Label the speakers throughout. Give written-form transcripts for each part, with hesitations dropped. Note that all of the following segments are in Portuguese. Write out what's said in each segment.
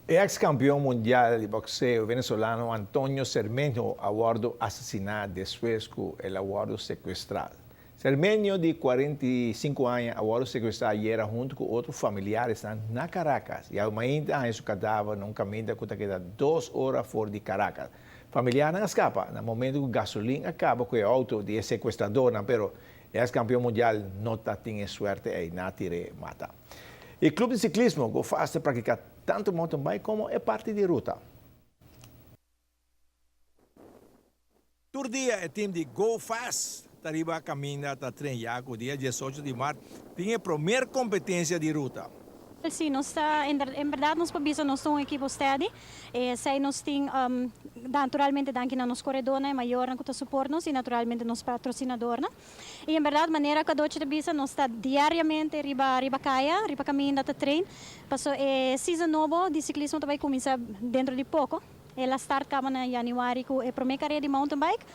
Speaker 1: Ex-campeón mundial de boxeo venezolano Antonio Cermeño aguardo asesinato después que el aguardo secuestrado. Cermeño, de 45 anos, aguardo sequestrado ayer junto com outros familiares na Caracas. E ainda seu cadáver num caminho que queda 2 horas fora de Caracas. Familiar não escapa. No momento que a gasolina acaba com o auto de sequestrador, mas ex-campeão mundial não tem sorte e não tire mata. E o clube de ciclismo que faz praticar tanto mountain bike como é parte de ruta. Todo dia é time de Go Fast. Arriba caminha da trem Iago, dia 18 de março, tem a primeira competência de ruta.
Speaker 2: Sim, nós está, em verdade, nós pabisa nós somos um equipe steady. Sei nós tem naturalmente daqui na nosso corredor, né, maior na que suporta nós e naturalmente nosso patrocinador, né. E em verdade, maneira que a doce de bisa nós está diariamente riba caminho da trem. Passou season novo de ciclismo também começa dentro de pouco. Ela start acaba na januário com a primeira carreira de mountain bike.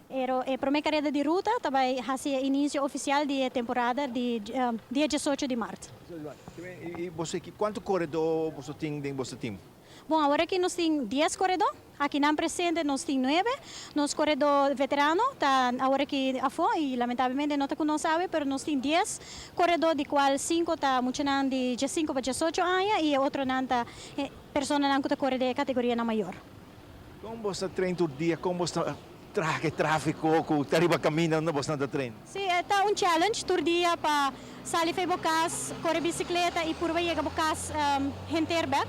Speaker 2: A primeira carreira de ruta também hacia início oficial de temporada de dia 18 de março.
Speaker 1: E você, quanto corredor você tem dentro do seu time?
Speaker 2: Bom, agora que nós temos 10 corredores, aqui na presente nós temos 9, nosso corredor veterano está agora que foi e lamentavelmente não está conosco, mas nós temos 10 corredores, de qual 5 está muito de 5 para 18 anos e outro não está pessoa não está correndo de categoria na maior.
Speaker 1: Como você treina todo dia? Como você que tráfico com arriba caminho na bastante treino?
Speaker 2: Sim, é challenge todo dia para sair para bocas, correr bicicleta e por aí bocas Hinterberg.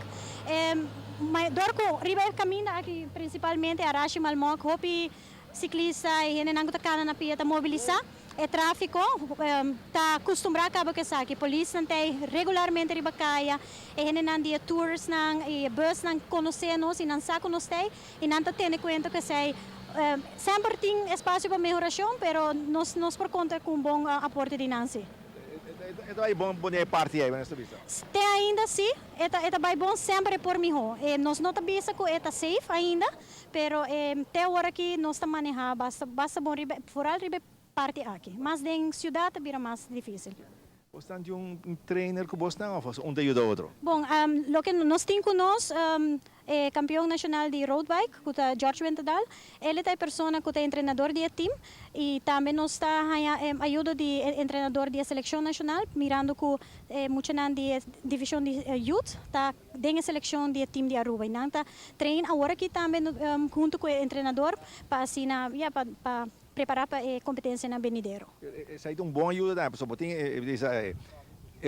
Speaker 2: Mas dorco riba caminho aqui principalmente a Rashi Malmok, hopi ciclista e não está cana na pia, está mobilizar. É tráfico, está acostumado a que sabe, a polícia tem regularmente riba caia, e não dia tours e bus não conhece nós e não sabe nós tem e não está tendo conta que sei sempre tem espaço para melhoração, mas nós por conta com um bom aporte de Nancy.
Speaker 1: Então é bom parte aí nessa vista.
Speaker 2: Tem ainda sim, é bom sempre por mim. Nós não sabemos que é safe ainda, mas até agora que nós estamos manejando basta bom fora parte aqui. Mas em cidade vira mais difícil.
Speaker 1: Você tem trainer que você não faz, um ajuda o outro?
Speaker 2: Bom, lo que nós temos conosco é campeão nacional de road bike, que é George Ventadal. Ele é a pessoa que é treinador de time e também nós está ajuda de treinador de seleção nacional, mirando que muito de divisão de youth, está dentro da seleção de time de Aruba. E não está treina agora que também junto com o treinador para assim para preparar para a competência na Benidero.
Speaker 1: Isso aí é bom ajuda, né? Pessoal, tem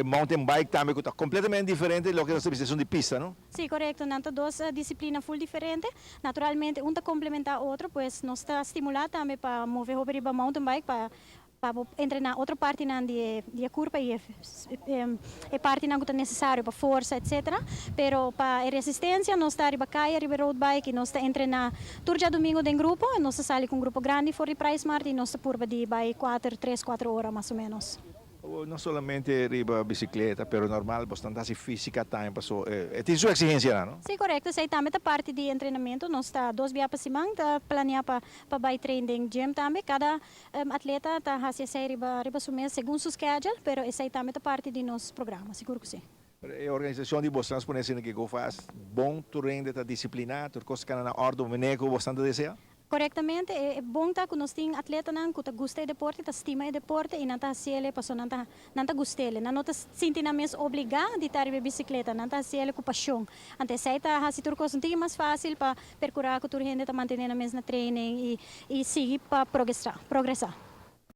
Speaker 1: mountain bike também que está completamente diferente do que nós temos de pista, não?
Speaker 2: Sim, correto. Nós temos duas disciplinas full diferentes. Naturalmente, um está complementar o outro, pois nós está estimulado também para mover o mountain bike para treinar outra parte de curva e parte que é necessário para força, etc. Pero para a resistência, nós está riba caia, riba road bike, e nós está treinar turja domingo em grupo, e nós está com um grupo grande for de Price Mart e nós está por de 3-4 horas mais ou menos.
Speaker 1: Não somente riba bicicleta, pero normal, bastante física também, passou. Tem sua exigência, não?
Speaker 2: Sim, correto. Essa também é parte de treinamento. Nós está 2 dias para semana, está planeado para vai treinar em gym também. Cada atleta está fazendo riba sumir segundo seu schedule, pero essa também é parte de nosso programa, seguro que sim.
Speaker 1: A organização de vocês por exemplo que faz bom treino de disciplinado, coisas que na ordem manejo bastante deseja.
Speaker 2: Corretamente, é bom que nós temos atleta que gosta de deporte, que estima o deporte e não está se passou não está gosta não está sentindo mesmo obrigado de estar em bicicleta, não está se com paixão. Então se está assim tudo coisa é mais fácil para percurar que tu gente está mantendo a mesma treino e seguir para progressar.